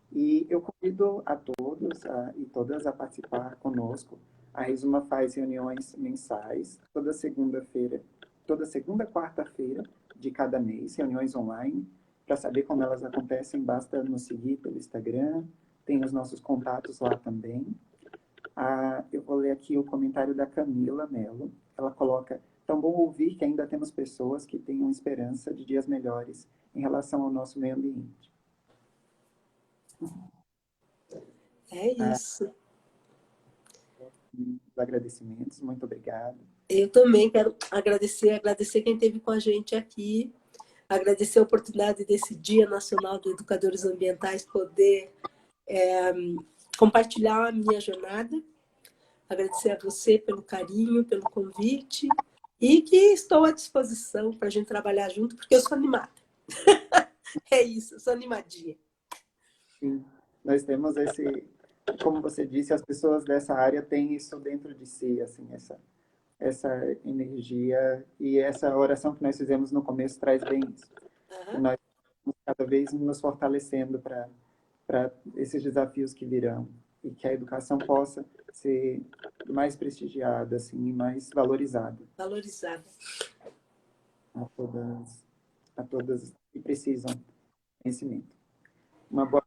E eu convido a todos e todas a participar conosco. A Rizuma faz reuniões mensais, toda segunda, quarta-feira de cada mês, reuniões online. Para saber como elas acontecem, basta nos seguir pelo Instagram, tem os nossos contatos lá também. Eu vou ler aqui o comentário da Camila Mello. Ela coloca: tão bom ouvir que ainda temos pessoas que tenham esperança de dias melhores em relação ao nosso meio ambiente. É isso. Os agradecimentos, muito obrigado. Eu também quero agradecer quem esteve com a gente aqui, agradecer a oportunidade desse Dia Nacional de Educadores Ambientais poder compartilhar a minha jornada, agradecer a você pelo carinho, pelo convite, e que estou à disposição para a gente trabalhar junto, porque eu sou animada. É isso, eu sou animadinha. Sim, nós temos esse, como você disse, as pessoas dessa área têm isso dentro de si, assim, essa energia, e essa oração que nós fizemos no começo traz bem isso. Que Aham. nós estamos cada vez nos fortalecendo para esses desafios que virão e que a educação possa ser mais prestigiada, assim, e mais valorizada Valorizada. a todas que precisam de conhecimento. Uma boa,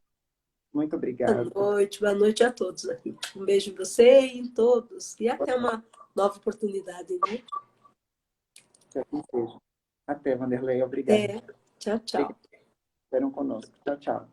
muito obrigado. Boa noite a todos aqui. Um beijo em você e em todos. E até uma nova oportunidade, né? Que assim seja. Até, Vanderlei. Obrigado. Até. Tchau, Obrigado tchau. por estarem conosco. Tchau, tchau.